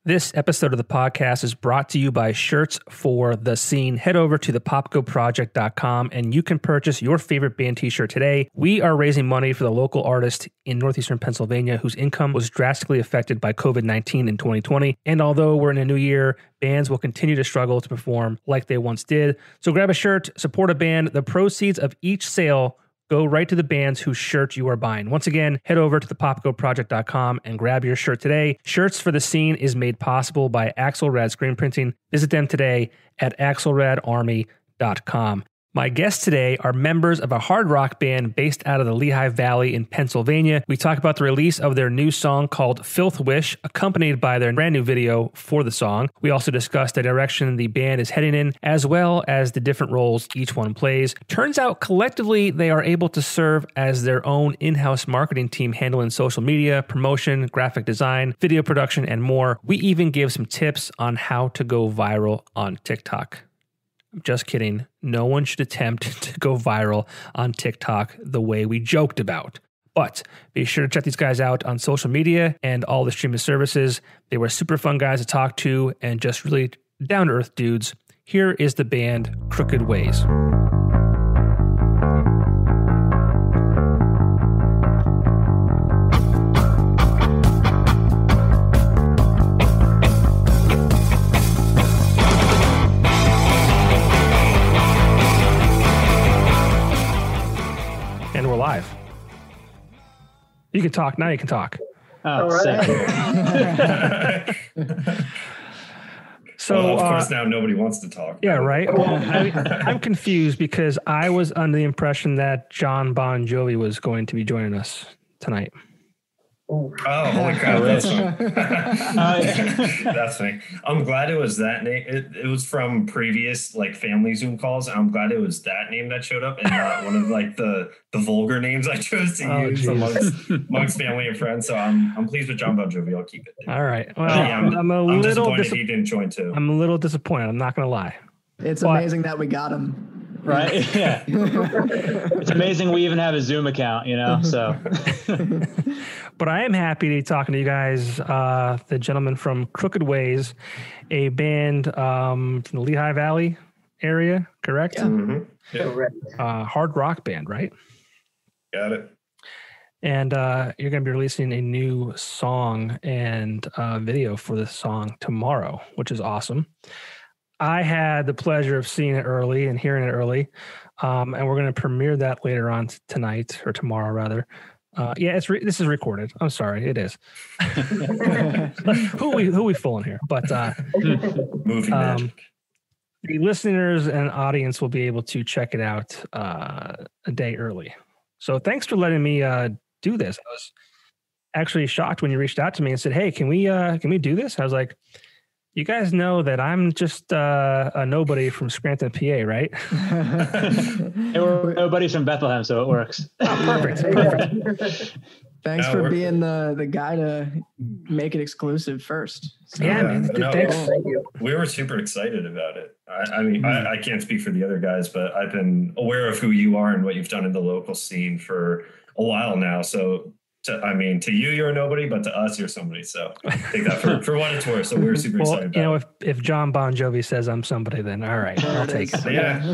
This episode of the podcast is brought to you by Shirts for the Scene. Head over to the popkoproject.com and you can purchase your favorite band t-shirt today. We are raising money for the local artist in northeastern Pennsylvania whose income was drastically affected by COVID-19 in 2020. And although we're in a new year, bands will continue to struggle to perform like they once did. So grab a shirt, support a band. The proceeds of each sale go right to the bands whose shirt you are buying. Once again, head over to thepopkoproject.com and grab your shirt today. Shirts for the Scene is made possible by Axelrad Screen Printing. Visit them today at axelradarmy.com. My guests today are members of a hard rock band based out of the Lehigh Valley in Pennsylvania. We talk about the release of their new song called Filth Wish, accompanied by their brand new video for the song. We also discuss the direction the band is heading in, as well as the different roles each one plays. Turns out collectively they are able to serve as their own in-house marketing team handling social media, promotion, graphic design, video production, and more. We even give some tips on how to go viral on TikTok. I'm just kidding. No one should attempt to go viral on TikTok the way we joked about. But be sure to check these guys out on social media and all the streaming services. They were super fun guys to talk to and just really down-to-earth dudes. Here is the band Crooked Ways. Live. You can talk now. You can talk. Oh, right. So, well, of course, now nobody wants to talk. Yeah, right. Well, I'm confused because I was under the impression that John Bon Jovi was going to be joining us tonight. Oh, holy crap! That's funny. That's funny. I'm glad it was that name. It was from previous family Zoom calls. I'm glad it was that name that showed up and not one of the vulgar names I chose to use amongst family and friends. So I'm pleased with John Bon Jovi. I'll keep it. All right. Well, yeah, I'm disappointed he didn't join too. I'm a little disappointed. I'm not going to lie. It's amazing that we got him. Right? Yeah. It's amazing we even have a Zoom account, so. But I am happy to be talking to you guys, the gentleman from Crooked Ways, a band from the Lehigh Valley area, correct? Yeah. Mm-hmm. Yeah. Hard rock band, right? Got it. And you're going to be releasing a new song and video for this song tomorrow, which is awesome. I had the pleasure of seeing it early and hearing it early, and we're going to premiere that later on tonight, or tomorrow rather. This is recorded. I'm sorry, it is. who we fooling here? But movie magic. The listeners and audience will be able to check it out a day early. So thanks for letting me do this. I was actually shocked when you reached out to me and said, "Hey, can we do this?" I was like, "You guys know that I'm just a nobody from Scranton, PA, right?" Hey, we're nobodies from Bethlehem, so it works. Perfect. Thanks for being the guy to make it exclusive first. So, man. Thanks. Thank you. We were super excited about it. I can't speak for the other guys, but I've been aware of who you are and what you've done in the local scene for a while now. So, to you, you're a nobody, but to us, you're somebody. So take that for what it's worth. So we're super excited about it. If John Bon Jovi says I'm somebody, then all right, I'll take it. Yeah,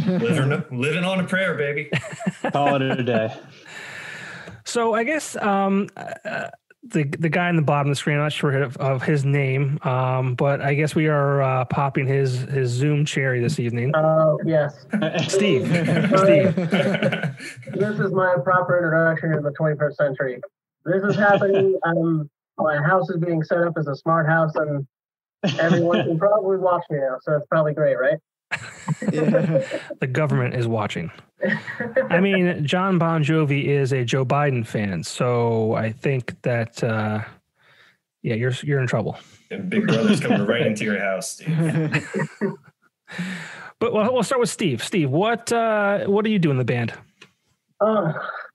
living on a prayer, baby. Call it a day. So I guess the guy in the bottom of the screen, I'm not sure of his name, but I guess we are popping his Zoom cherry this evening. Oh, yes. Steve. This is my proper introduction in the 21st century. This is happening. My house is being set up as a smart house, and everyone can probably watch me now, so it's probably great, right? Yeah. The government is watching. I mean, John Bon Jovi is a Joe Biden fan, so I think that you're in trouble. And Big Brother's coming right into your house, Steve. But we'll start with Steve. Steve, what do you do in the band?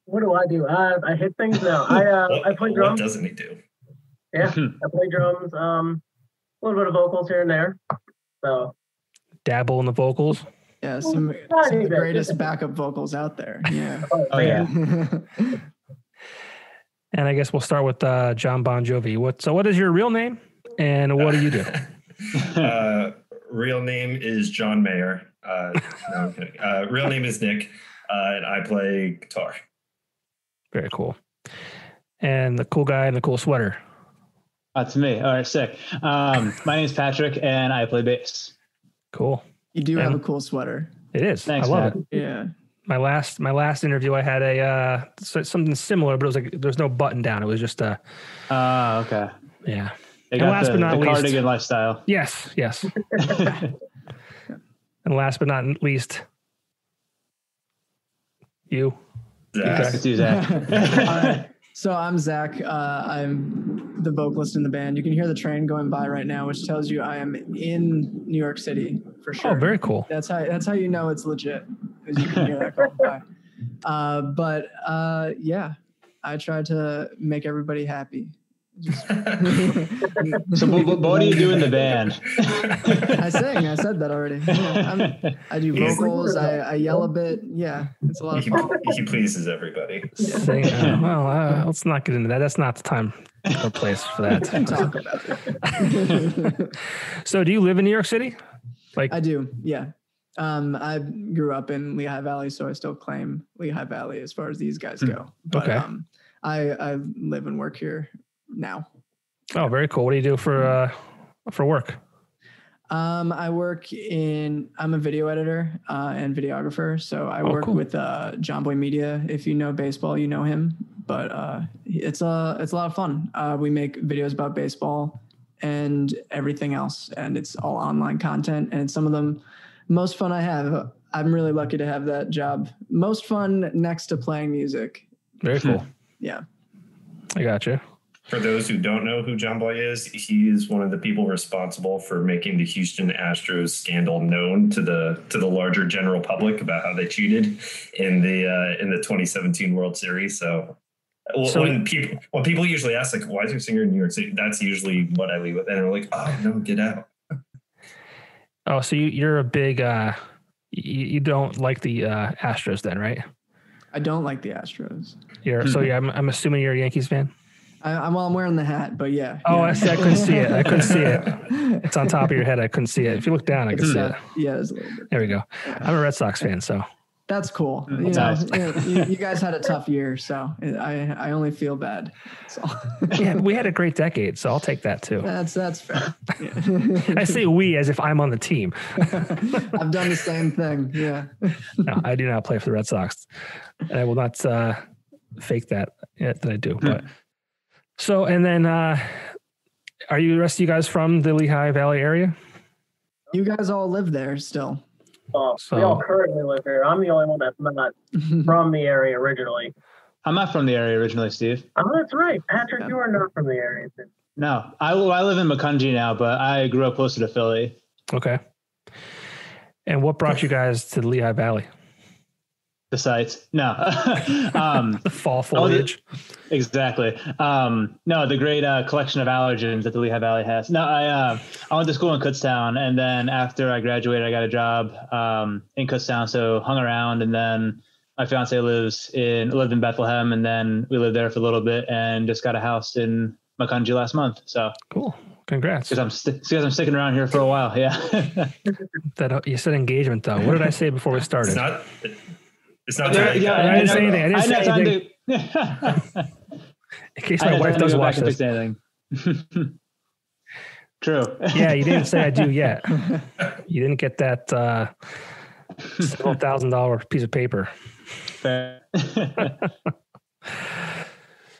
What do I do? I hit things now. I play drums. What doesn't he do? Yeah, I play drums. A little bit of vocals here and there. So dabble in the vocals. Yeah, some of the greatest backup vocals out there. Yeah. Oh yeah. And I guess we'll start with John Bon Jovi. What is your real name And what do you do? Real name is John Mayer. No, I'm kidding. Real name is Nick, and I play guitar. Very cool. And the cool guy in the cool sweater. That's me. All right, sick. My name is Patrick, and I play bass. Cool. You do have a cool sweater. It is. Thanks, I love man. it. Yeah. My last interview, I had something similar, but it was like there's no button down. It was just a. Okay. Yeah. They got last the, but not the least, cardigan lifestyle. Yes. And last but not least, you. Zach. It's you, Zach. So I'm Zach. I'm the vocalist in the band. You can hear the train going by right now, which tells you I am in New York City for sure. Oh, very cool. That's how you know it's legit, because you can hear that going by. Yeah, I try to make everybody happy. So what do you do in the band? I sing. I said that already. Yeah, I do vocals. I yell a bit. Yeah, it's a lot of fun. He pleases everybody. Sing, let's not get into that. That's not the time or place for that. Talk about it. So do you live in New York City? Like I do. Yeah. I grew up in Lehigh Valley, so I still claim Lehigh Valley as far as these guys go. But okay. I live and work here now. Oh, very cool. What do you do for work? I'm a video editor and videographer. So I work with John Boy Media. If you know baseball, you know him. But it's a lot of fun. We make videos about baseball and everything else, and it's all online content. And it's some of the most fun I have. I'm really lucky to have that job. Most fun next to playing music. Very cool. Yeah. I got you. For those who don't know who John Boy is, he is one of the people responsible for making the Houston Astros scandal known to the larger general public about how they cheated in the 2017 World Series. So when people usually ask, like, why is your singer in New York City? That's usually what I leave with. And they're like, oh, no, get out. Oh, so you're a big, you don't like the Astros then, right? I don't like the Astros. I'm assuming you're a Yankees fan? I'm wearing the hat, but yeah. Oh, I couldn't see it. It's on top of your head. I couldn't see it. If you look down, I can see it. Yeah, it's a little bit. There we go. I'm a Red Sox fan, so. That's cool. You guys had a tough year, so I only feel bad. So. Yeah, we had a great decade, so I'll take that too. That's fair. Yeah. I say we as if I'm on the team. I've done the same thing. Yeah. No, I do not play for the Red Sox, and I will not fake that I do. But so, and then, are the rest of you guys from the Lehigh Valley area? You guys all live there still. We all currently live here. I'm the only one that's not from the area originally. I'm not from the area originally, Steve. Oh, that's right. Patrick, you are not from the area. No, I live in Macungie now, but I grew up closer to Philly. Okay. And what brought you guys to the Lehigh Valley? The sites. No. The fall foliage. Exactly. No, the great collection of allergens that the Lehigh Valley has. No, I went to school in Kutztown, and then after I graduated, I got a job in Kutztown, so hung around, and then my fiance lived in Bethlehem, and then we lived there for a little bit and just got a house in Macungie last month. So cool. Congrats. Because I'm sticking around here for a while. Yeah. That you said engagement though. What did I say before we started? It's not. I didn't say anything. I didn't say anything. In case my wife does watch this. True. Yeah, you didn't say I do yet. You didn't get that several $1,000 piece of paper. Fair.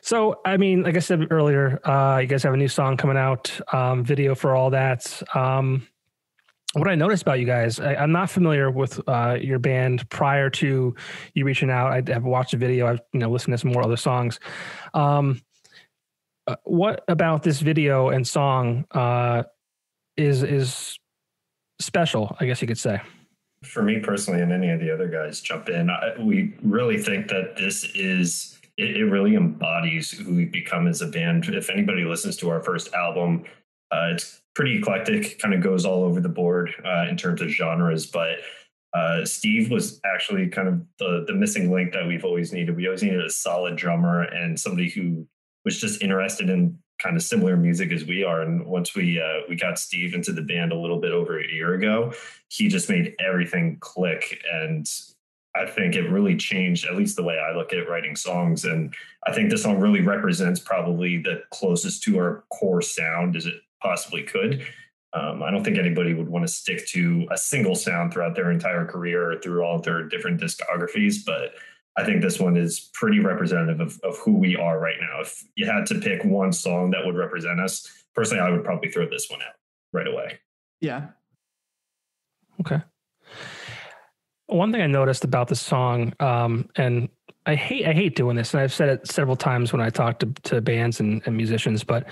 So, I mean, like I said earlier, you guys have a new song coming out, video for all that. What I noticed about you guys, I'm not familiar with your band prior to you reaching out. I have watched a video. I've listened to some more other songs. What about this video and song is special, I guess you could say? For me personally, and any of the other guys jump in, we really think that this is, it really embodies who we've become as a band. If anybody listens to our first album, it's pretty eclectic, kind of goes all over the board in terms of genres. But Steve was actually kind of the missing link that we've always needed. We always needed a solid drummer and somebody who was just interested in kind of similar music as we are. And once we got Steve into the band a little bit over a year ago, he just made everything click. And I think it really changed, at least the way I look at writing songs. And I think this song really represents probably the closest to our core sound as it possibly could. I don't think anybody would want to stick to a single sound throughout their entire career or through all of their different discographies, but I think this one is pretty representative of who we are right now. If you had to pick one song that would represent us, personally, I would probably throw this one out right away. Yeah. Okay. One thing I noticed about the song, and I hate doing this, and I've said it several times when I talk to bands and musicians, but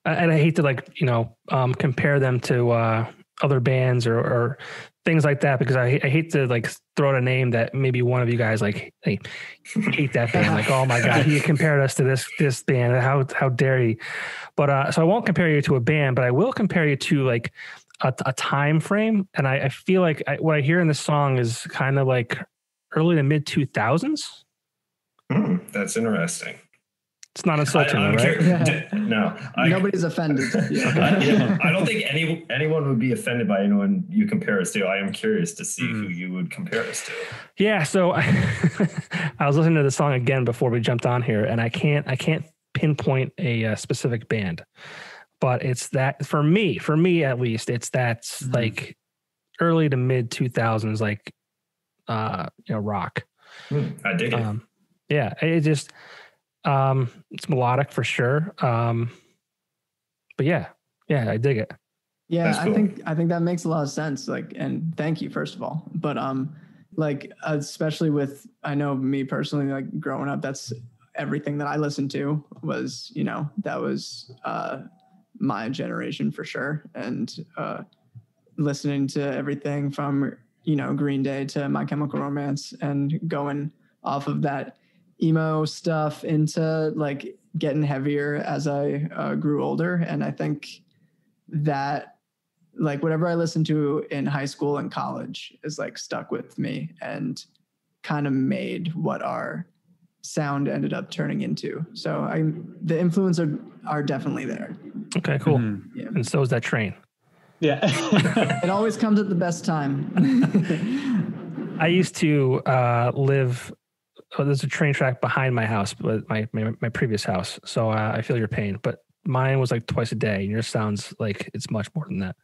and I hate to compare them to other bands or things like that, because I hate to like throw out a name that maybe one of you guys like, hey, hate that band. Like, oh my God, he compared us to this band. How dare he? But so I won't compare you to a band, but I will compare you to like a time frame. And I feel like what I hear in this song is kind of like early to mid 2000s. That's interesting. It's not insulting, right? No. Nobody's offended. I don't think anyone would be offended by anyone you compare us to. I am curious to see who you would compare us to. Yeah, so I was listening to the song again before we jumped on here, and I can't pinpoint a specific band, but it's that for me at least, it's that like early to mid 2000s, like rock. I dig it. Yeah, it just. It's melodic for sure. But yeah, I dig it. Yeah, cool. I think that makes a lot of sense. Like, and thank you, first of all. But like especially with, I know me personally, like growing up, that's everything that I listened to was, that was my generation for sure. And listening to everything from, Green Day to My Chemical Romance, and going off of that emo stuff into like getting heavier as I grew older. And I think that like whatever I listened to in high school and college is like stuck with me and kind of made what our sound ended up turning into. So the influence are definitely there. Okay, cool. Yeah. And so is that train. Yeah. It always comes at the best time. I used to live. There's a train track behind my house, but my previous house. So I feel your pain, but mine was like twice a day. And yours sounds like it's much more than that.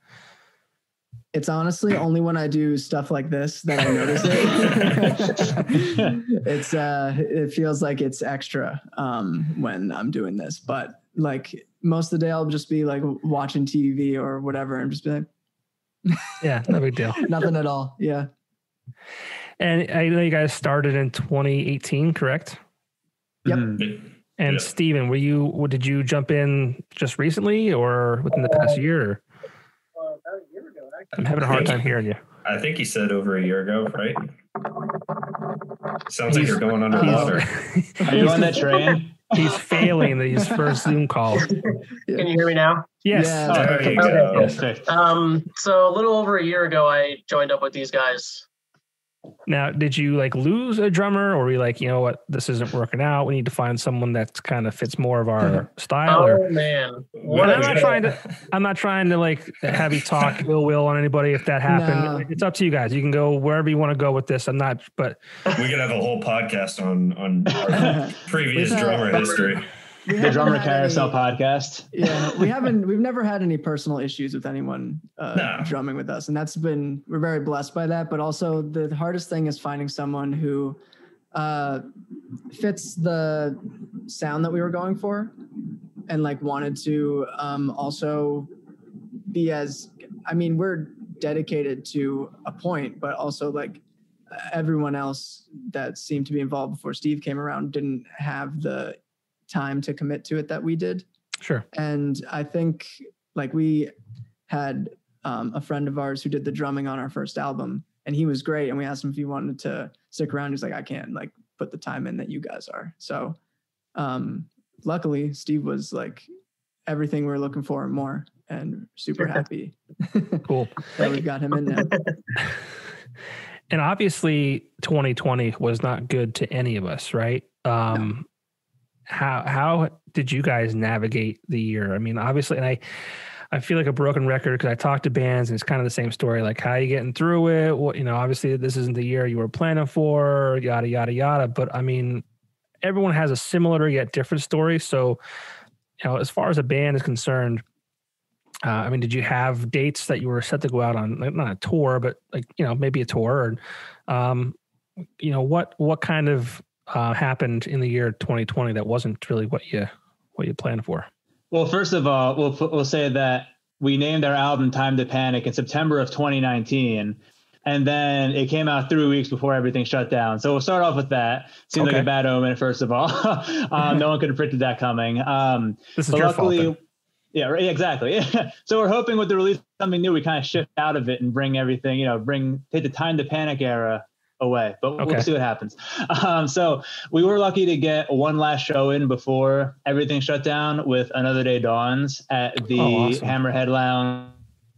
It's honestly only when I do stuff like this that I notice it. It feels like it's extra when I'm doing this, but like most of the day I'll just be like watching TV or whatever and just be like, yeah, no big deal. Nothing at all. Yeah. And I know you guys started in 2018, correct? Yep. And Steven, did you jump in just recently or within the past year? About a year ago, actually. I'm having a hard time hearing you. I think he said over a year ago, right? Sounds like you're going underwater. Are you on that train? He's failing these first Zoom calls. Can you hear me now? Yes. Yeah, there you go. Yes. So a little over a year ago, I joined up with these guys. Now, did you like lose a drummer, or were you like, you know what, this isn't working out, we need to find someone that kind of fits more of our style? Oh man, I'm not trying to like have you talk ill will on anybody if that happened. No. It's up to you guys. You can go wherever you want to go with this. I'm not, but we could have a whole podcast on our previous drummer history. The Drummer Carousel podcast. Yeah, we've never had any personal issues with anyone drumming with us. And we're very blessed by that. But also the hardest thing is finding someone who fits the sound that we were going for and like wanted to also be we're dedicated to a point, but also like everyone else that seemed to be involved before Steve came around didn't have the time to commit to it that we did. Sure. And I think like we had a friend of ours who did the drumming on our first album, and he was great. And we asked him if he wanted to stick around. He's like, I can't like put the time in that you guys are. So luckily Steve was like everything we were looking for and more, and super happy. Cool. that we've got him in now. And obviously 2020 was not good to any of us, right? No. how did you guys navigate the year? I mean, obviously, and I feel like a broken record because I talk to bands and it's kind of the same story. Like, how are you getting through it? What, obviously this isn't the year you were planning for, yada, yada, yada. But I mean, everyone has a similar yet different story. So, as far as a band is concerned, I mean, did you have dates that you were set to go out on, like, not a tour, but like, maybe a tour, or, what kind of happened in the year 2020 that wasn't really what you planned for? Well, first of all, we'll say that we named our album Time to Panic in September of 2019, and then it came out 3 weeks before everything shut down. So we'll start off with that. Seems like a bad omen, first of all. No one could have predicted that coming. This is your fault, then. Yeah, right, exactly. So we're hoping with the release of something new, we kind of shift out of it and bring everything, take the Time to Panic era away, but we'll see what happens. So we were lucky to get one last show in before everything shut down with Another Day Dawns at the Hammerhead Lounge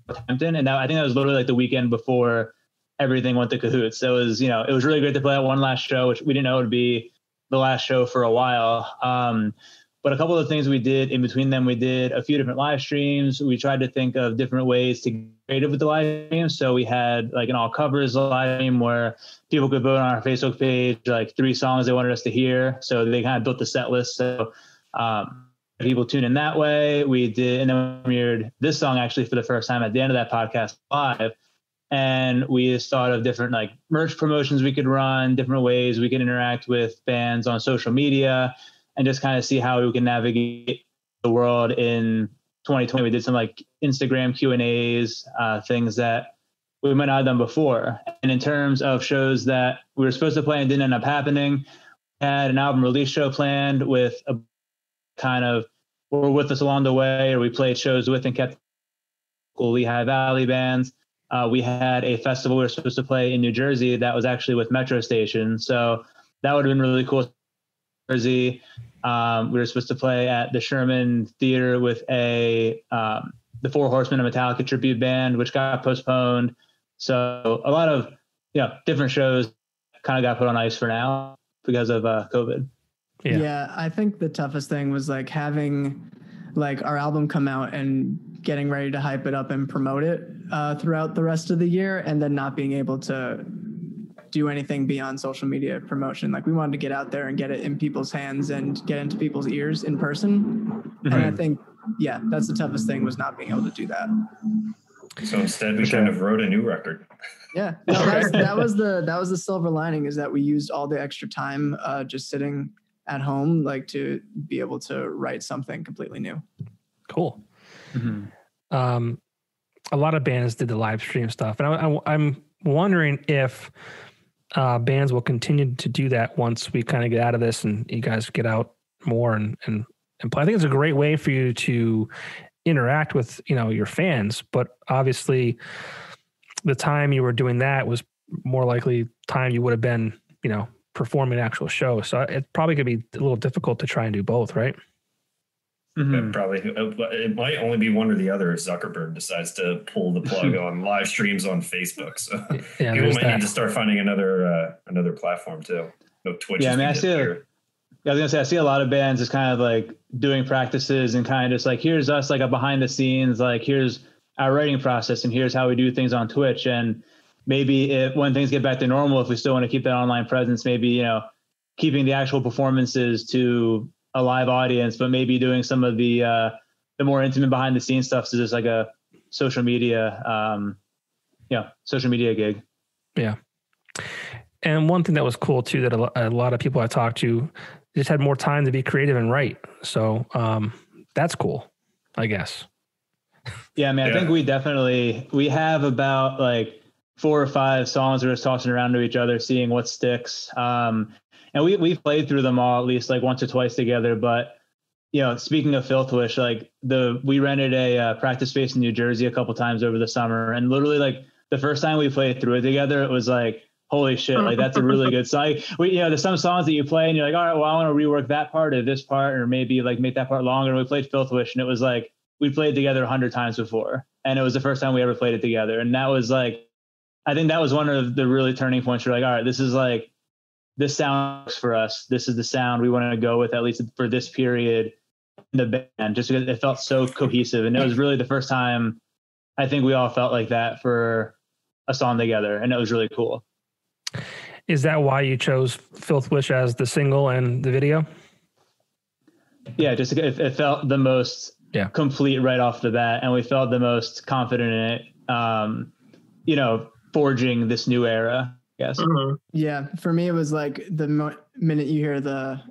in Hampton. And I think that was literally like the weekend before everything went to cahoots. So it was really great to play that one last show, which we didn't know would be the last show for a while. But a couple of things we did in between them, we did a few different live streams. We tried to think of different ways to get creative with the live streams. So we had like an all covers live stream where people could vote on our Facebook page, like 3 songs they wanted us to hear. So they kind of built the set list. So people tune in that way. We did, and then we premiered this song actually for the first time at the end of that podcast live. And we just thought of different like merch promotions we could run, different ways we could interact with bands on social media, and just kind of see how we can navigate the world in 2020. We did some like Instagram Q&As, things that we might not have done before. And in terms of shows that we were supposed to play and didn't end up happening, we had an album release show planned with a kind of, were with us along the way, or we played shows with and kept cool Lehigh Valley bands. We had a festival we were supposed to play in New Jersey that was actually with Metro Station. So that would have been really cool. Jersey. We were supposed to play at the Sherman Theater with the Four Horsemen, a Metallica tribute band, which got postponed. So a lot of different shows kind of got put on ice for now because of COVID. Yeah, I think the toughest thing was like having like our album come out and getting ready to hype it up and promote it throughout the rest of the year, and then not being able to do anything beyond social media promotion. Like, we wanted to get out there and get it in people's hands and get into people's ears in person. Mm-hmm. And I think, that's the toughest thing, was not being able to do that. So instead, we kind of wrote a new record. Yeah, no, that was the silver lining, is that we used all the extra time just sitting at home, like, to be able to write something completely new. Cool. Mm-hmm. A lot of bands did the live stream stuff, and I'm wondering if bands will continue to do that once we kind of get out of this and you guys get out more and play. I think it's a great way for you to interact with, your fans, but obviously the time you were doing that was more likely time you would have been, performing an actual show. So it probably could be a little difficult to try and do both, right? Mm-hmm. It might only be one or the other if Zuckerberg decides to pull the plug on live streams on Facebook. So people might need to start finding another platform too. Twitch. Yeah, I mean, I see a lot of bands just kind of like doing practices and kind of just like, here's us, like a behind the scenes, like here's our writing process and here's how we do things on Twitch. And maybe when things get back to normal, if we still want to keep that online presence, maybe, keeping the actual performances to a live audience, but maybe doing some of the more intimate behind the scenes stuff to just like a social media gig. Yeah. And one thing that was cool too, that a lot of people I talked to just had more time to be creative and write. So that's cool, I guess. Yeah. I mean, I think we have about like 4 or 5 songs we're just tossing around to each other, seeing what sticks. And we've played through them all at least like once or twice together. But, speaking of Filth Wish, like we rented a practice space in New Jersey a couple times over the summer. And literally like the first time we played through it together, it was like, holy shit, like that's a really good song. There's some songs that you play and you're like, all right, well, I want to rework that part or this part, or maybe like make that part longer. And we played Filth Wish and it was like, we played together 100 times before. And it was the first time we ever played it together. And that was like, I think that was one of the really turning points. You're like, all right, this is like, this sound works for us. This is the sound we want to go with, at least for this period in the band, just because it felt so cohesive. And it was really the first time I think we all felt like that for a song together. And it was really cool. Is that why you chose Filth Wish as the single and the video? Yeah, just it felt the most complete right off the bat. And we felt the most confident in it, forging this new era, I guess. Mm-hmm. Yeah, for me, it was like the minute you hear the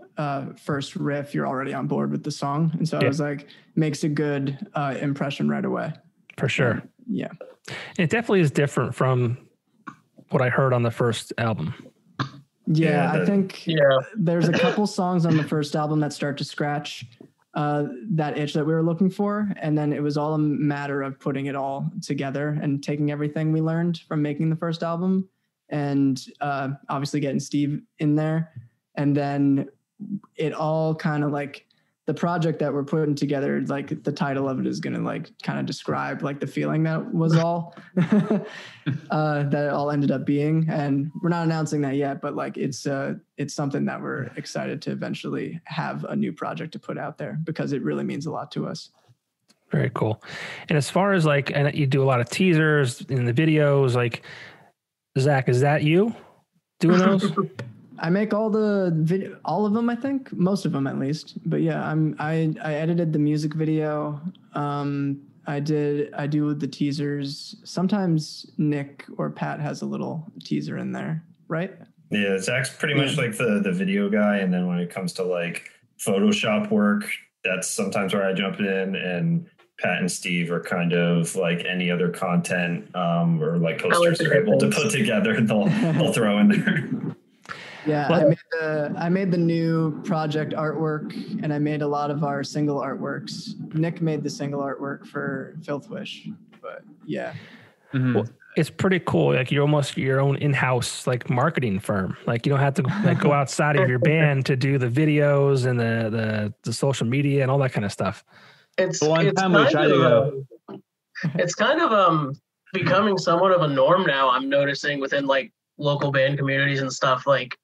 first riff, you're already on board with the song. And so I was like, makes a good impression right away. For sure. Yeah. It definitely is different from what I heard on the first album. Yeah, I think there's a couple songs on the first album that start to scratch that itch that we were looking for. And then it was all a matter of putting it all together and taking everything we learned from making the first album and obviously getting Steve in there. And then it all kind of like the project that we're putting together, like the title of it is going to like kind of describe like the feeling that was all that it all ended up being. And we're not announcing that yet, but like it's something that we're excited to eventually have a new project to put out there because it really means a lot to us. Very cool. And as far as like, and you do a lot of teasers in the videos, like Zach, is that you doing those? I make all of them, I think, most of them at least. But yeah, I edited the music video. I do the teasers. Sometimes Nick or Pat has a little teaser in there, right? Yeah, Zach's pretty much like the video guy. And then when it comes to like Photoshop work, that's sometimes where I jump in, and Pat and Steve are kind of like any other content or like posters they're able to put together, they'll throw in there. Yeah, I made the new project artwork, and I made a lot of our single artworks. Nick made the single artwork for Filth Wish, but yeah. Mm-hmm. Well, it's pretty cool. Like you're almost your own in-house like marketing firm. Like you don't have to like go outside of your band to do the videos and the social media and all that kind of stuff. It's kind of becoming somewhat of a norm now. I'm noticing within like local band communities and stuff, like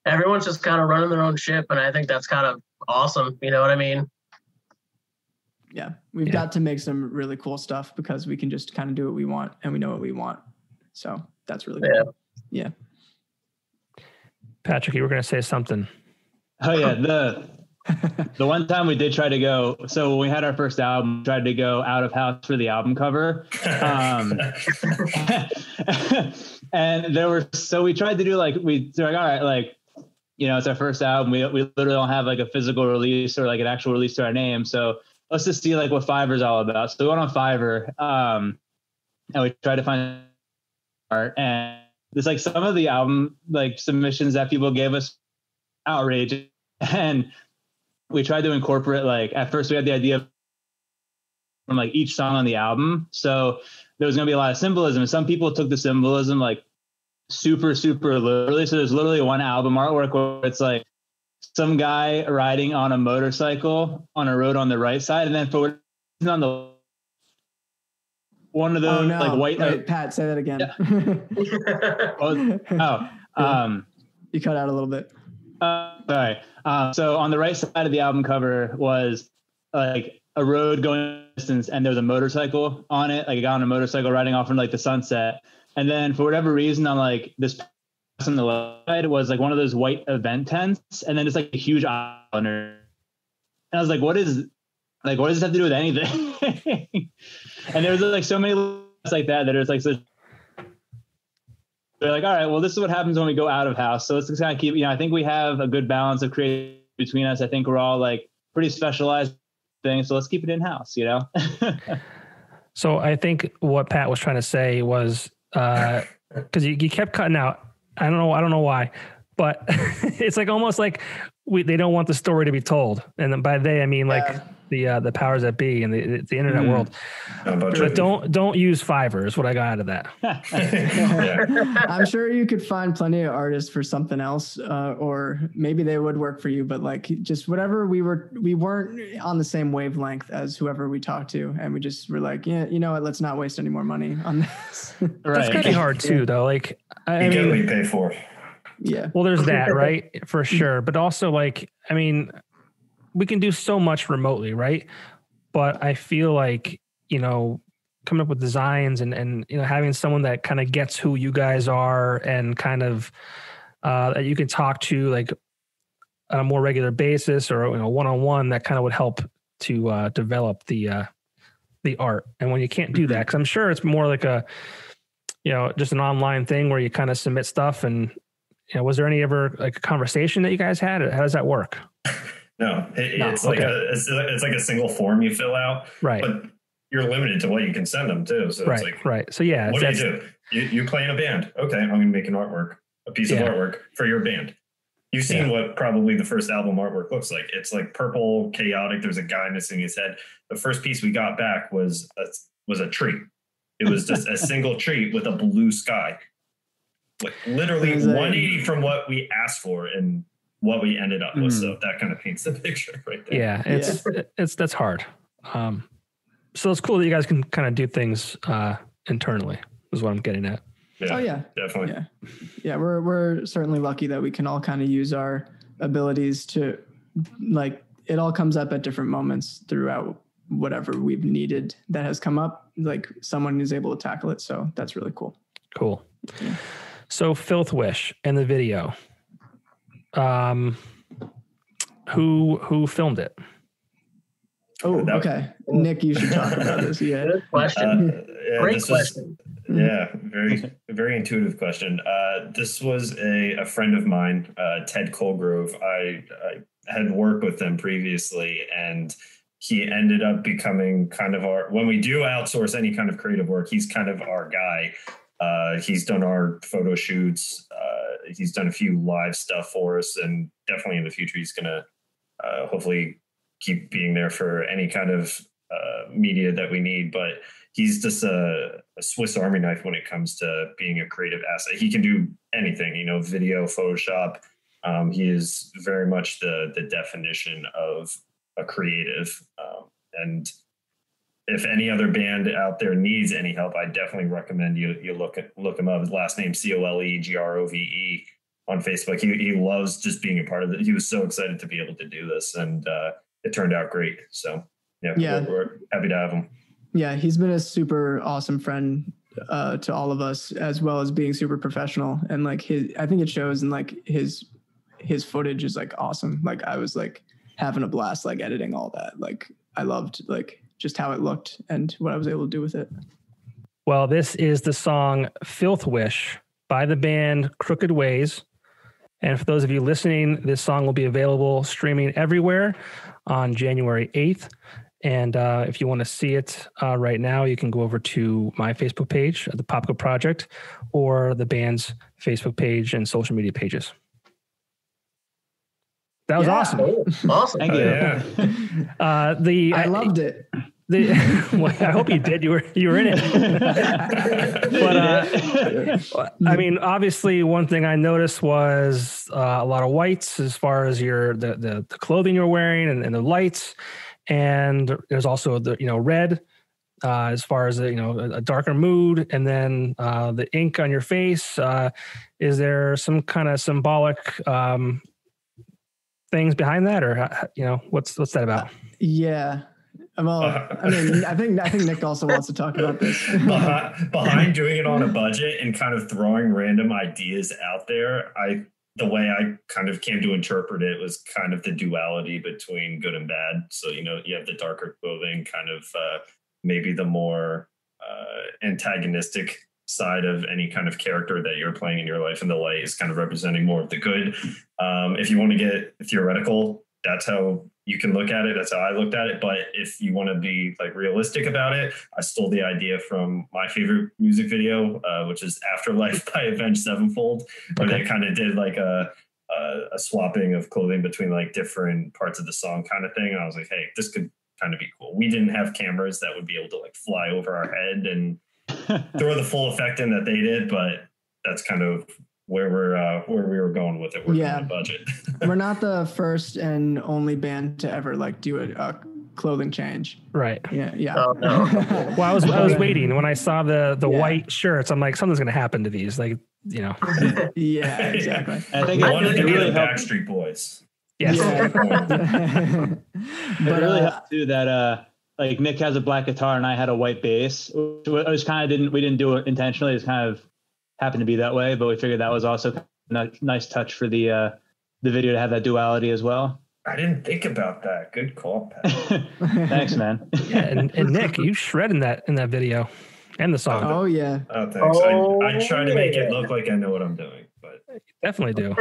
everyone's just kind of running their own ship, and I think that's kind of awesome. You know what I mean? Yeah, we've got to make some really cool stuff because we can just kind of do what we want and we know what we want. So that's really cool. Yeah. Patrick, you were going to say something. Oh yeah. The one time we did try to go, so when we had our first album, we tried to go out of house for the album cover. And we tried to do like, all right, like, it's our first album. We literally don't have like a physical release or like an actual release to our name. So let's just see like what Fiverr's all about. So we went on Fiverr and we tried to find art, and there's like some of the album like submissions that people gave us outrageous. And we tried to incorporate, like, at first we had the idea from like each song on the album. So there was going to be a lot of symbolism. And some people took the symbolism like super, super literally. So there's literally one album artwork where it's like some guy riding on a motorcycle on a road on the right side. And then for on the one of those like white. Wait, Pat, say that again. Yeah. You cut out a little bit. Sorry. So on the right side of the album cover was like a road going distance, and there was a motorcycle on it, like a guy on a motorcycle riding off in like the sunset. And then for whatever reason, on like this on the left side was like one of those white event tents, and then it's like a huge islander. And I was like, what does this have to do with anything? And there was like so many like that it was like such. They're like, all right, well, this is what happens when we go out of house. So let's just kind of keep, I think we have a good balance of creativity between us. I think we're all like pretty specialized things. So let's keep it in house, So I think what Pat was trying to say was, cause you kept cutting out. I don't know why, but it's like almost like they don't want the story to be told. And then by they, I mean like the powers that be and the internet world. But don't use Fiverr is what I got out of that. I'm sure you could find plenty of artists for something else, or maybe they would work for you, but like just whatever we weren't on the same wavelength as whoever we talked to. And we just were like, yeah, you know what, let's not waste any more money on this. Right. That's gotta be hard too though. Like I mean, we pay for. Yeah. Well, there's that, right? For sure. But also, like, I mean, we can do so much remotely, right? But I feel like, you know, coming up with designs and you know, having someone that kind of gets who you guys are and kind of that you can talk to like on a more regular basis or, you know, one-on-one, that kind of would help to develop the art. And when you can't do that, because I'm sure it's more like a, you know, just an online thing where you kind of submit stuff. And, you know, was there any ever like a conversation that you guys had? How does that work? No, it's like it's like a single form you fill out, right? But you're limited to what you can send them too. So it's like, right. So yeah, what do you do? You play in a band. Okay, I'm going to make a piece of artwork for your band. You've seen what probably the first album artwork looks like. It's like purple, chaotic. There's a guy missing his head. The first piece we got back was a tree. It was just a single tree with a blue sky. Like literally 180 from what we asked for and what we ended up with. So that kind of paints the picture right there. Yeah, that's hard. So it's cool that you guys can kind of do things internally is what I'm getting at. Yeah, oh yeah, definitely. Yeah, we're certainly lucky that we can all kind of use our abilities to, like, it all comes up at different moments throughout whatever we've needed that has come up. Like someone is able to tackle it, so that's really cool. Cool. Yeah. So Filth Wish and the video, who filmed it? Oh, okay. Nick, you should talk about this. Yeah. Good question. Great question. Very, very intuitive question. This was a friend of mine, Ted Colgrove. I had worked with them previously, and he ended up becoming kind of when we do outsource any kind of creative work, he's kind of our guy. He's done our photo shoots. He's done a few live stuff for us, and definitely in the future, he's going to hopefully keep being there for any kind of media that we need. But he's just a Swiss Army knife when it comes to being a creative asset. He can do anything, you know, video, Photoshop. He is very much the definition of a creative. And if any other band out there needs any help, I definitely recommend you look him up. His last name, COLEGROVE on Facebook. He loves just being a part of it. He was so excited to be able to do this, and it turned out great. So we're happy to have him. Yeah, he's been a super awesome friend to all of us, as well as being super professional. And like I think it shows, and like his footage is like awesome. Like I was like having a blast, like editing all that. Like I loved like just how it looked and what I was able to do with it. Well, this is the song Filth Wish by the band Crooked Ways. And for those of you listening, this song will be available streaming everywhere on January 8th. And if you want to see it right now, you can go over to my Facebook page, the Popko Project, or the band's Facebook page and social media pages. That was awesome. Awesome. Thank you. I loved it. Well, I hope you did. You were in it. But I mean, obviously, one thing I noticed was a lot of whites as far as the clothing you're wearing and the lights, and there's also the red as far as a darker mood, and then the ink on your face. Is there some kind of symbolic things behind that, or what's that about? Yeah. Well, I mean, I think Nick also wants to talk about this. Behind doing it on a budget and kind of throwing random ideas out there, the way I kind of came to interpret it was kind of the duality between good and bad. So, you have the darker clothing, kind of maybe the more antagonistic side of any kind of character that you're playing in your life, and the light is kind of representing more of the good. If you want to get theoretical, that's how you can look at it. That's how I looked at it. But if you want to be like realistic about it, I stole the idea from my favorite music video, which is Afterlife by Avenged Sevenfold, where they kind of did like a swapping of clothing between like different parts of the song kind of thing. And I was like, hey, this could kind of be cool. We didn't have cameras that would be able to like fly over our head and throw the full effect in that they did, but that's kind of where we were going with it. We're on a budget. We're not the first and only band to ever like do a clothing change. Right. Yeah. Yeah. Oh, no. Well, I was waiting when I saw the white shirts. I'm like, something's going to happen to these. Like, you know. Yeah, exactly. I think I wanted to be really the helped. Backstreet Boys. Yes. Yeah. It really helped too that like Nick has a black guitar and I had a white bass. It was kind of we didn't do it intentionally. It's kind of happened to be that way, but we figured that was also a nice touch for the video to have that duality as well. I didn't think about that. Good call, Pat. Thanks, man. Yeah, and Nick, you shred in that video and the song. Oh yeah. Oh, thanks. I try to make it look like I know what I'm doing, but Definitely do.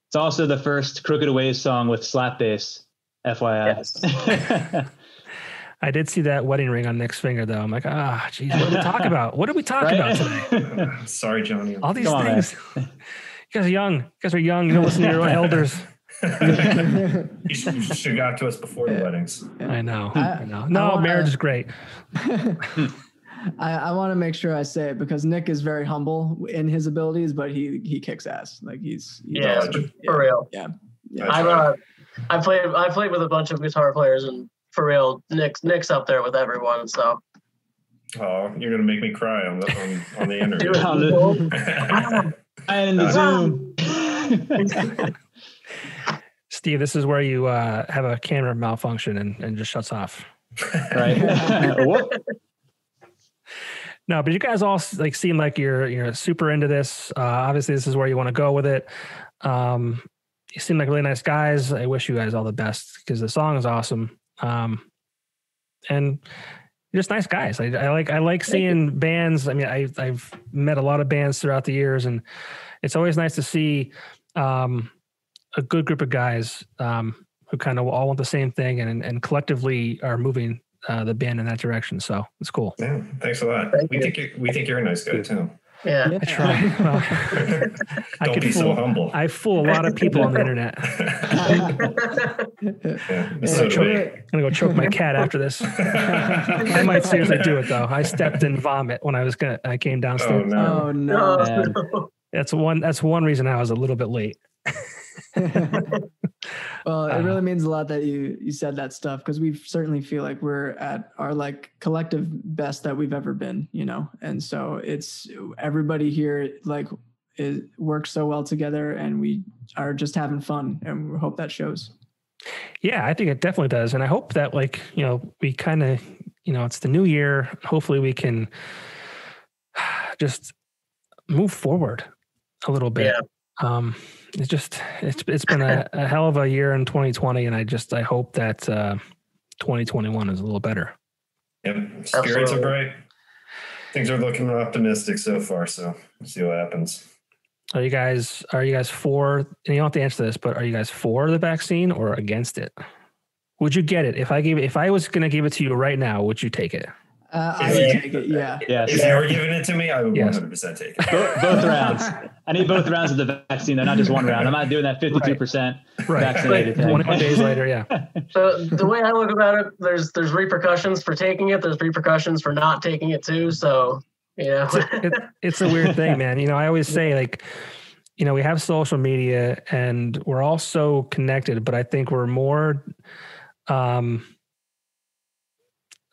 It's also the first Crooked Ways song with slap bass, FYI. Yes. I did see that wedding ring on Nick's finger, though. I'm like, geez, what did we talk about? What did we talk about today? sorry, Johnny. All these things. You guys are young. You guys are young. You don't listen to your elders. You should have got to us before the weddings. I know. No, marriage is great. I want to make sure I say it because Nick is very humble in his abilities, but he kicks ass. Like he's for real. Yeah. I played with a bunch of guitar players, and for real, Nick's up there with everyone. So. Oh, you're gonna make me cry on the interview. And in the Zoom. Steve, this is where you have a camera malfunction and just shuts off. Right. What? No, but you guys all like seem like you're super into this. Obviously, this is where you want to go with it. You seem like really nice guys. I wish you guys all the best because the song is awesome. And you're just nice guys. I like seeing bands. I mean, I've met a lot of bands throughout the years, and it's always nice to see a good group of guys who kind of all want the same thing and collectively are moving the band in that direction. So it's cool. Yeah, thanks a lot. We think you're a nice guy too. Yeah. I try. Well, Don't be so humble. I fool a lot of people on the internet. I'm gonna go choke my cat after this. I might seriously do it though. I stepped in vomit when I came downstairs. Oh no. That's one reason I was a little bit late. Well, it really means a lot that you said that stuff because we certainly feel like we're at our like collective best that we've ever been, you know. And so it's everybody here like works so well together, and we are just having fun, and we hope that shows. Yeah, I think it definitely does, and I hope that we kind of it's the new year. Hopefully, we can just move forward a little bit. Yeah. It's been a hell of a year in 2020, and I hope that 2021 is a little better. Yep, spirits are bright. Things are looking optimistic so far, so we'll see what happens. Are you guys for? And you don't have to answer this, but are you guys for the vaccine or against it? Would you get it if I was going to give it to you right now? Would you take it? I would take it. Yeah. If you were giving it to me, I would 100% take it. Both rounds. I need both rounds of the vaccine. They're not just one round. I'm not doing that 52% vaccinated thing. 21 days later, yeah. So the way I look about it, there's repercussions for taking it. There's repercussions for not taking it too. So it's a weird thing, man. I always say we have social media and we're all so connected, but I think we're more.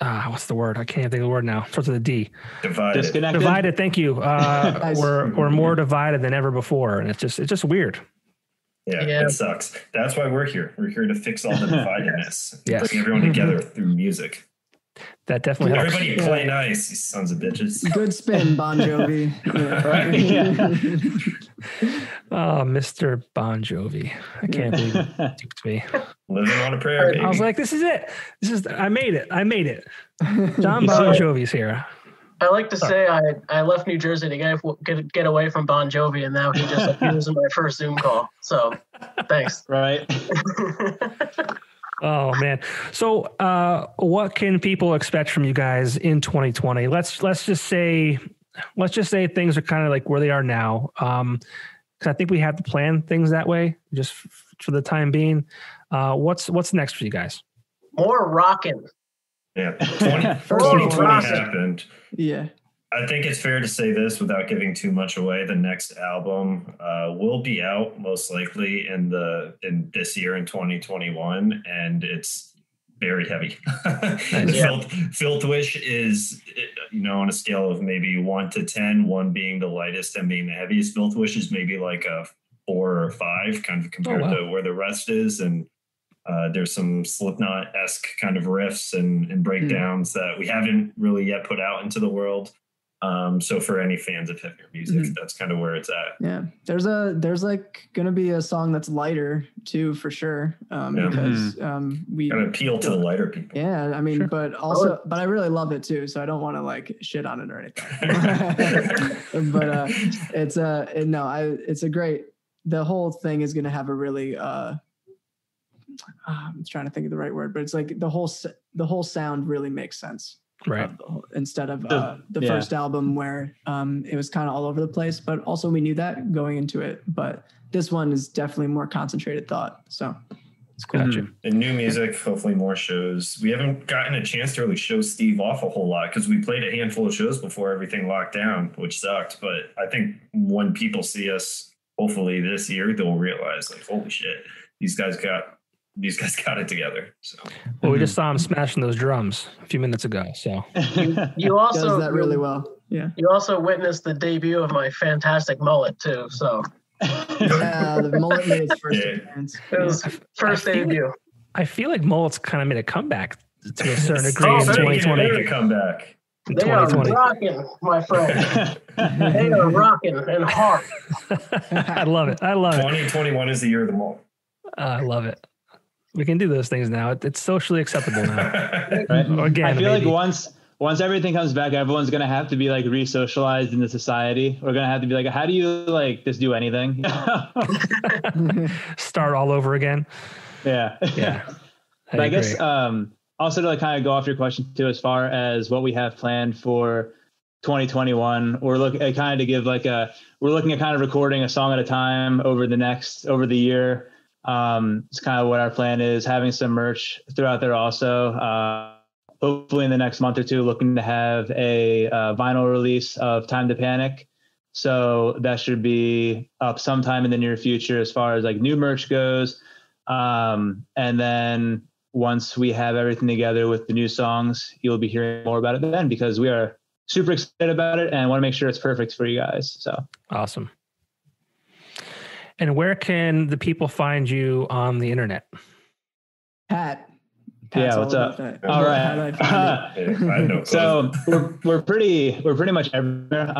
What's the word? I can't think of the word now. It starts with a D. Divided. Disconnected. Divided. Thank you. We're more divided than ever before, and it's just weird. Yeah, it sucks. That's why we're here. We're here to fix all the dividedness. Yes. Bring everyone together through music. That definitely helps. Everybody play nice, you sons of bitches. Good spin, Bon Jovi. Oh, Mr. Bon Jovi. I can't believe it duped me. Living on a prayer, baby. I was like, this is it. I made it. John Bon Jovi's here. I like to say I left New Jersey to get away from Bon Jovi, and now he just appears in my first Zoom call. So, thanks. Right. Oh man. So, what can people expect from you guys in 2020? Let's just say things are kind of like where they are now. Because I think we have to plan things that way, just for the time being. What's next for you guys? More rocking. Yeah, 2020 happened. Yeah. I think it's fair to say this without giving too much away. The next album will be out most likely in this year in 2021, and it's very heavy. Yeah. Filth Wish is, on a scale of maybe 1 to 10, 1 being the lightest and being the heaviest. Filth Wish is maybe like a 4 or 5 kind of compared to where the rest is. And there's some Slipknot-esque kind of riffs and breakdowns that we haven't really yet put out into the world. So for any fans of heavier music, that's kind of where it's at. Yeah. There's like going to be a song that's lighter too, for sure. Because we kind of appeal to the lighter people. Yeah. I mean, but I really love it too. So I don't want to like shit on it or anything, but it's a great, the whole thing is going to have a really, I'm trying to think of the right word, but it's like the whole sound really makes sense. Right. Instead of the first album where it was kind of all over the place, but also we knew that going into it. But this one is definitely more concentrated thought. So it's cool. Gotcha. And new music, hopefully more shows. We haven't gotten a chance to really show Steve off a whole lot because we played a handful of shows before everything locked down, which sucked. But I think when people see us, hopefully this year, they'll realize like, holy shit, these guys got it together. So, well, we just saw him smashing those drums a few minutes ago. So you also does that really well. Yeah. You also witnessed the debut of my fantastic mullet too. So yeah, the mullet made its first appearance. It was first debut. I feel like mullets kind of made a comeback to a certain degree in They 2020. made a comeback. They are rocking, my friend. They are rocking and hard. I love it. 2021 is the year of the mullet. I love it. We can do those things now. It's socially acceptable now. Right? Again, I feel like once everything comes back, everyone's going to have to be like re-socialized into society. We're going to have to be like, how do you like just do anything? Start all over again. Yeah. Yeah. But I guess also to like kind of go off your question too, as far as what we have planned for 2021, we're looking at kind of to give like we're looking at kind of recording a song at a time over the year. It's kind of what our plan is, having some merch throughout there also. Hopefully in the next month or two, looking to have a vinyl release of Time to Panic. So that should be up sometime in the near future as far as like new merch goes. And then once we have everything together with the new songs, you'll be hearing more about it then, because we are super excited about it and want to make sure it's perfect for you guys. So awesome. And where can the people find you on the internet? Pat's what's up? All right. So we're pretty much everywhere.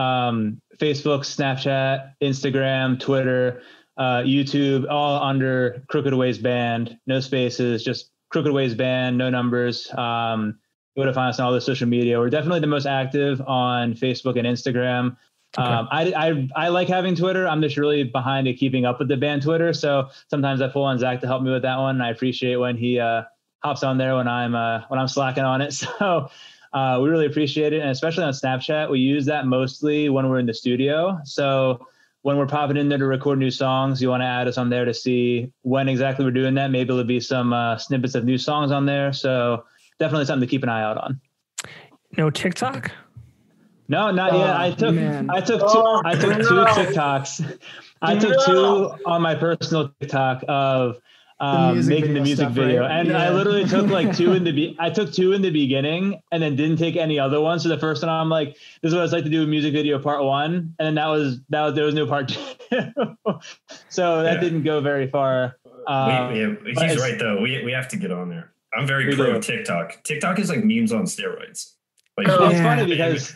Facebook, Snapchat, Instagram, Twitter, YouTube, all under Crooked Ways Band. No spaces, just Crooked Ways Band, no numbers. You would have found us on all the social media. We're definitely the most active on Facebook and Instagram. Okay. I like having Twitter. I'm just really behind at keeping up with the band Twitter. So sometimes I pull on Zach to help me with that one. And I appreciate when he hops on there when I'm slacking on it. So we really appreciate it. And especially on Snapchat, we use that mostly when we're in the studio. So when we're popping in there to record new songs, you want to add us on there to see when exactly we're doing that. Maybe there'll be some snippets of new songs on there. So definitely something to keep an eye out on. No TikTok? No, not yet. I took two TikToks. I took two on my personal TikTok of making the music video. Right? And I literally took like two in the beginning and then didn't take any other ones. So the first one, I'm like, this is what it's like to do a music video part 1. And then there was no part 2. So that didn't go very far. He's right though. We have to get on there. I'm very pro TikTok. TikTok is like memes on steroids. Like, it's funny because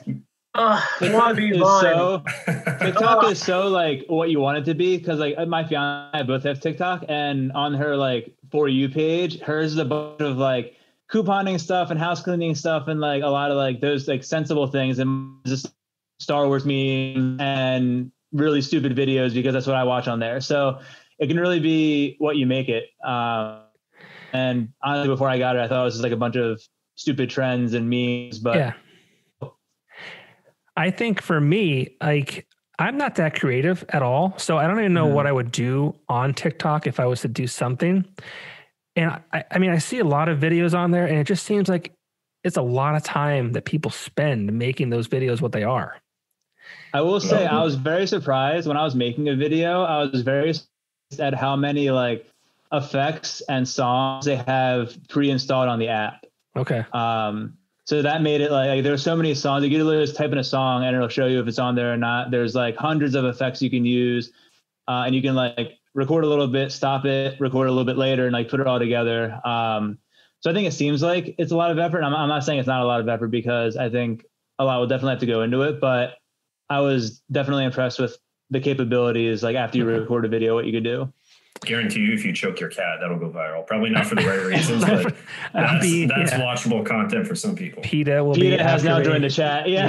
TikTok is so like what you want it to be, because like my fiance and I both have TikTok, and on her like For You page, hers is a bunch of like couponing stuff and house cleaning stuff and like a lot of like those like sensible things, and just Star Wars memes and really stupid videos, because that's what I watch on there. So it can really be what you make it. And honestly, before I got it, I thought it was just like a bunch of stupid trends and memes, but yeah. I think for me, like, I'm not that creative at all. So I don't even know what I would do on TikTok if I was to do something. And I mean, I see a lot of videos on there, and it just seems like it's a lot of time that people spend making those videos what they are. I will say I was very surprised when I was making a video. I was very surprised at how many like effects and songs they have pre-installed on the app. Okay. So that made it like there's so many songs. You can literally just type in a song and it'll show you if it's on there or not. There's like hundreds of effects you can use, and you can like record a little bit, stop it, record a little bit later, and like put it all together. So I think it seems like it's a lot of effort. I'm not saying it's not a lot of effort, because I think a lot will definitely have to go into it, but I was definitely impressed with the capabilities. Like after you record a video, what you could do. Guarantee you, if you choke your cat, that'll go viral. Probably not for the right reasons, but that's watchable content for some people. PETA has now joined the chat. Yeah.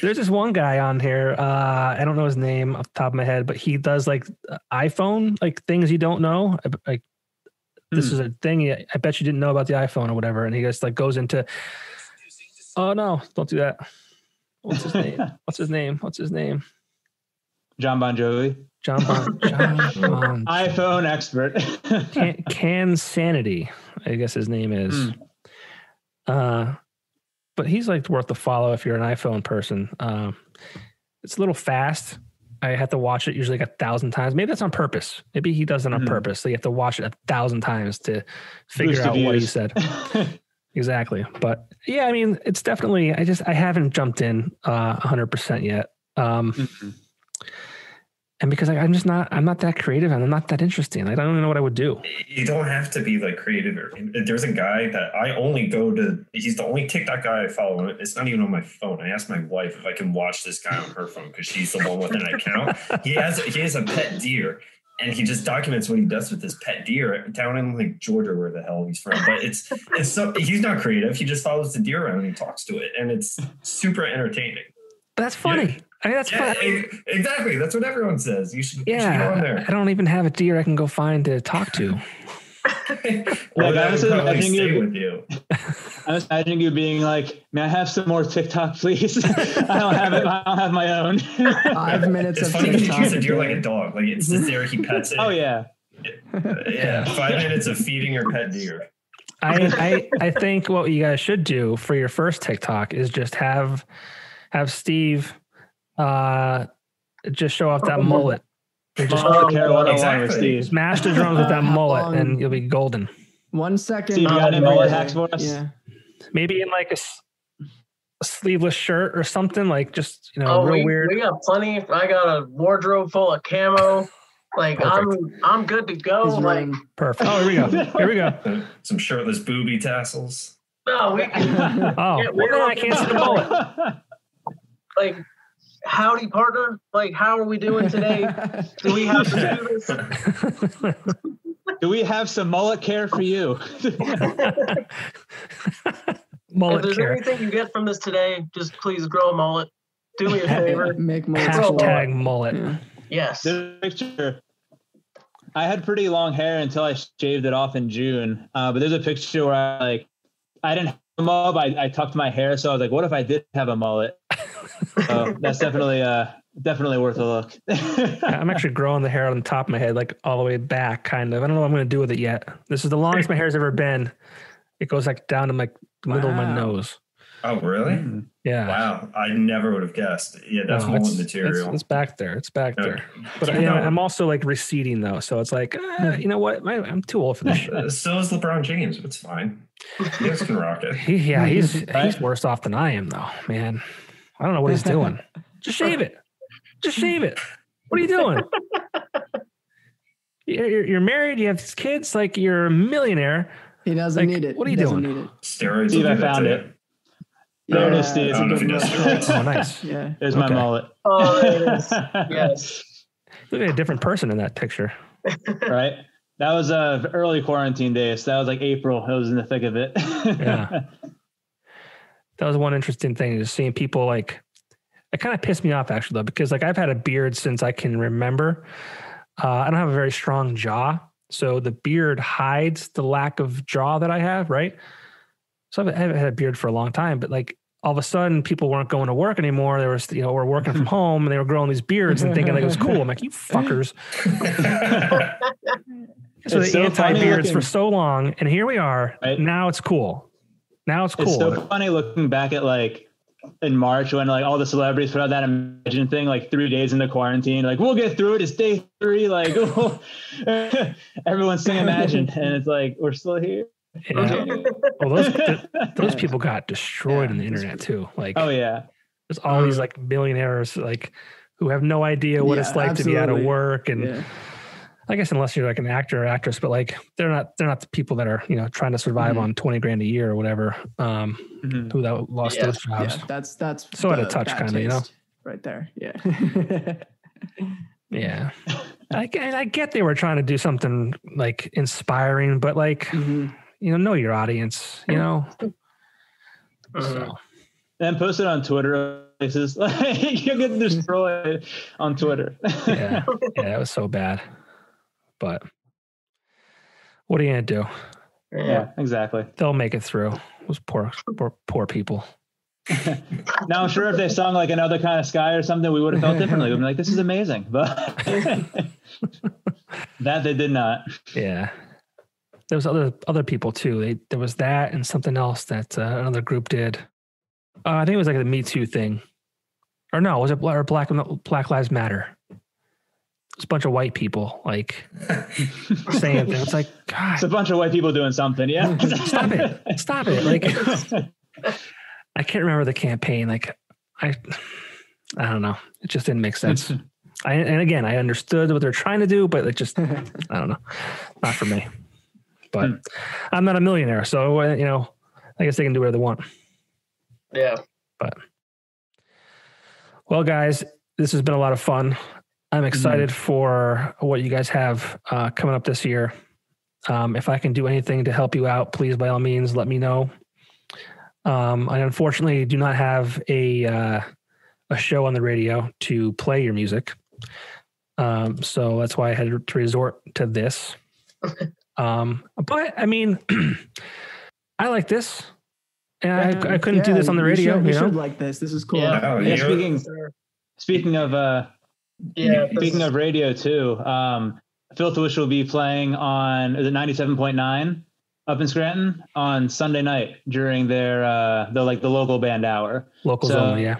There's this one guy on here. I don't know his name off the top of my head, but he does like iPhone, like things you don't know. Like this is a thing I bet you didn't know about the iPhone or whatever. And he just like goes into, oh no, don't do that. What's his name? What's his name? John Bon Jovi. John Bon iPhone expert. Can Sanity, I guess his name is. But he's like worth the follow if you're an iPhone person. It's a little fast. I have to watch it usually like 1,000 times. Maybe that's on purpose. Maybe he does it on purpose. So you have to watch it 1,000 times to figure out what he said. Exactly. But yeah, I mean, it's definitely, I haven't jumped in 100% yet. And because I'm not that creative and I'm not that interesting. I don't even know what I would do. You don't have to be like creative. There's a guy that I only he's the only TikTok guy I follow. It's not even on my phone. I asked my wife if I can watch this guy on her phone because she's the one with an account. He has a pet deer, and he just documents what he does with this pet deer down in like Georgia, where the hell he's from. But it's so he's not creative. He just follows the deer around and he talks to it, and it's super entertaining. That's funny. Yeah. I mean, that's funny. Exactly. That's what everyone says. You should go on there. I don't even have a deer I can go find to talk to. Well, I was imagining you being like, "May I have some more TikTok, please?" I don't have my own. 5 minutes it's of funny TikTok. He treats a deer like a dog. Like it sits there, he pets it. Oh yeah. 5 minutes of feeding your pet deer. I think what you guys should do for your first TikTok is just have Steve just show off that mullet. And just smash the drums with that mullet and you'll be golden. 1 second. Steve, you got any mullet hacks for us? Yeah. Maybe in like a sleeveless shirt or something, like just, real weird. We got plenty. I got a wardrobe full of camo. Like I'm good to go. Like perfect. Oh, here we go. Some shirtless booby tassels. No, we can. I can't see the mullet. Like, howdy, partner. Like, how are we doing today? Do we have to do this? Do we have some mullet care for you? Mullet if there's care. anything you get from this today, just please grow a mullet. Do me a favor. Make mullet. Hashtag mullet. Yeah. Yes. There's a picture. I had pretty long hair until I shaved it off in June. But there's a picture where I didn't have a mullet. I tucked my hair, so I was like, what if I did have a mullet? That's definitely worth a look. I'm actually growing the hair on the top of my head, like all the way back, kind of. I don't know what I'm going to do with it yet. This is the longest my hair's ever been. It goes like down to like the middle of my nose. Oh, really? Yeah. Wow. I never would have guessed. Yeah, that's mullet material. It's back there. It's back there. But I'm also like receding though. So it's like, you know what? I'm too old for this shit. So is LeBron James. It's fine. You guys can rock it. He's worse off than I am though, man. I don't know what he's doing. Just shave it. Just shave it. What are you doing? You're married. You have kids. Like you're a millionaire. He doesn't need it. What are you doing? Need it. Steroids. Steve, I found it. There it is, Steve. I don't know if he does steroids. Oh, nice. Yeah. There's my mullet. Oh, there it is. Yes. Look at a different person in that picture. Right. That was early quarantine days. So that was like April. I was in the thick of it. Yeah. That was one interesting thing, just seeing people like, it kind of pissed me off actually though, because like I've had a beard since I can remember. I don't have a very strong jaw. So the beard hides the lack of jaw that I have, right? So I haven't had a beard for a long time, but like all of a sudden people weren't going to work anymore. There was, we're working from home and they were growing these beards and thinking like it was cool. I'm like, you fuckers. So the anti-beards for so long. And here we are. Right? Now it's cool. It's cool. It's so funny looking back at like in March when like all the celebrities put out that Imagine thing, like 3 days into quarantine, like we'll get through it. It's day 3. Like everyone's singing Imagine, and it's like we're still here. Yeah. Well, those people got destroyed on the internet too. Like, oh yeah, there's all these like millionaires like who have no idea what it's like to be out of work, and I guess unless you're like an actor or actress, but like they're not the people that are trying to survive on $20,000 a year or whatever. Who that lost those jobs. Yeah, that's so out of touch, kind of, right there. Yeah. Yeah. I get they were trying to do something like inspiring, but like know your audience. So. And post it on Twitter. Places like you're getting destroyed on Twitter. Yeah, that was so bad. But what are you gonna do? Yeah, exactly. They'll make it through. Those poor people. Now I'm sure if they sung like Another Kind of Sky or something, we would have felt differently. We'd be like, this is amazing. But that they did not. Yeah. There was other people too. There was that and something else that another group did. I think it was like the Me Too thing. Or no, was it Black Lives Matter? It's a bunch of white people like saying things. It's like, God. It's a bunch of white people doing something. Yeah. Stop it. Like, I can't remember the campaign. Like, I don't know. It just didn't make sense. And again, I understood what they're trying to do, but it just, I don't know. Not for me. But I'm not a millionaire. So, I guess they can do whatever they want. Yeah. But, well, guys, this has been a lot of fun. I'm excited for what you guys have coming up this year. If I can do anything to help you out, please, by all means, let me know. I unfortunately do not have a show on the radio to play your music. So that's why I had to resort to this. But I mean, I like this. And I couldn't do this on the radio. You should like this. This is cool. Yeah. Speaking of radio too, Filth Wish will be playing on, is it 97.9 up in Scranton on Sunday night during their the local band hour. Locals only, yeah.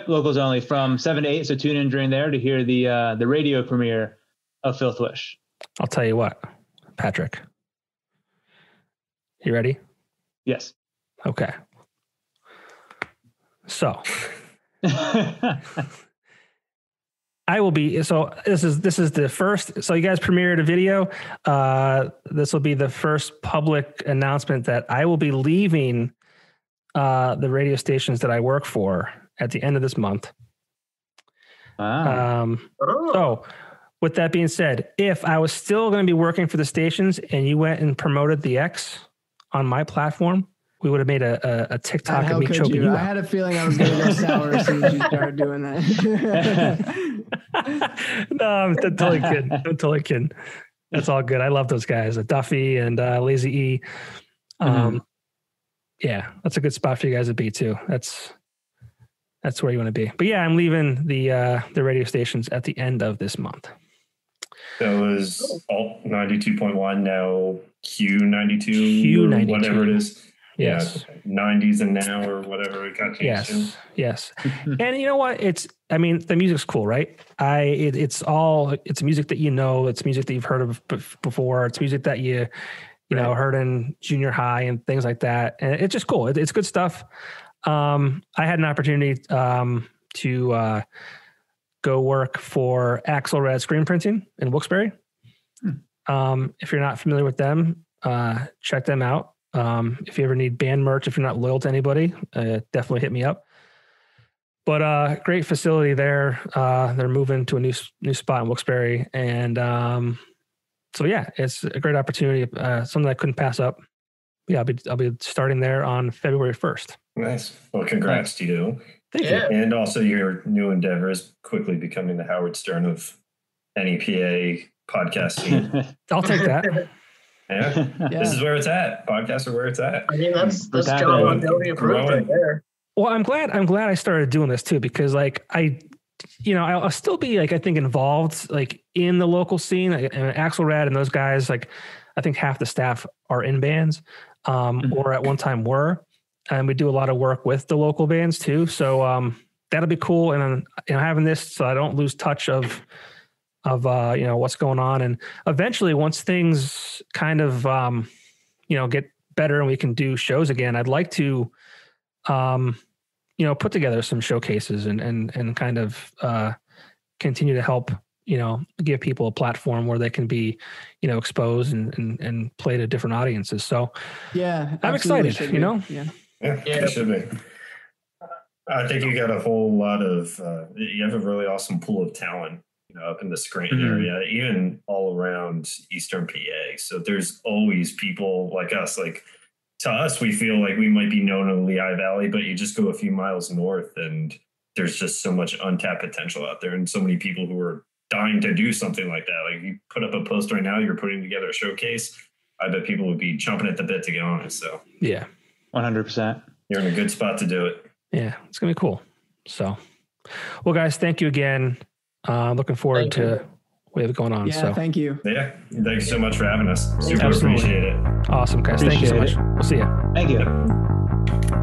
Locals only from 7 to 8. So tune in during there to hear the radio premiere of Filth Wish. I'll tell you what, Patrick. You ready? Yes. Okay. So I will be, so this is the first, so you guys premiered a video. This will be the first public announcement that I will be leaving the radio stations that I work for at the end of this month. So with that being said, if I was still going to be working for the stations and you went and promoted the X on my platform, we would have made a TikTok of me choking you out. I had a feeling I was going to go sour as soon as you started doing that. No, I'm totally kidding. That's all good. I love those guys, Duffy and Lazy E. Yeah, that's a good spot for you guys to be too. That's where you want to be. But yeah, I'm leaving the radio stations at the end of this month. That was Alt 92.1, now Q92, whatever it is. Yes. Yeah, 90s and now or whatever it got changed to. Yes. And you know what? The music's cool, right? It's music that it's music that you've heard of before. It's music that you heard in junior high and things like that. And it's just cool. It's good stuff. I had an opportunity to go work for Axelrad Screen Printing in Wilkes-Barre. If you're not familiar with them, check them out. If you ever need band merch, if you're not loyal to anybody, definitely hit me up. But great facility there. They're moving to a new spot in Wilkes-Barre, and so yeah, it's a great opportunity. Something I couldn't pass up. Yeah, I'll be starting there on February 1st. Nice. Well, congrats to you. Thank you. And also your new endeavor is quickly becoming the Howard Stern of NEPA podcasting. I'll take that. Yeah. This is where it's at. Podcasts are where it's at. I mean, that's John Longevity approved right there. Well, I'm glad I started doing this too, because like I'll still be like, I think, involved like in the local scene, and Axelrad and those guys, like I think half the staff are in bands, or at one time were. and we do a lot of work with the local bands too. So that'll be cool. And having this, so I don't lose touch of what's going on. And eventually, once things kind of get better and we can do shows again, I'd like to put together some showcases and kind of continue to help give people a platform where they can be exposed and play to different audiences. So yeah, I'm excited. Yeah, it should be. I think you got a whole lot of you have a really awesome pool of talent up in the Scranton area, even all around Eastern PA. So there's always people like us. Like, to us, we feel like we might be known in the Lehigh Valley, but you just go a few miles north and there's just so much untapped potential out there and so many people who are dying to do something like that. Like, you put up a post right now, you're putting together a showcase, I bet people would be chomping at the bit to get on it. So yeah, 100%. You're in a good spot to do it. Yeah, it's going to be cool. So, well, guys, thank you again. Looking forward to what we have going on. Yeah, thank you. Yeah, thanks so much for having us. Super appreciate it. Awesome, guys. Thank you so much. We'll see you. Thank you.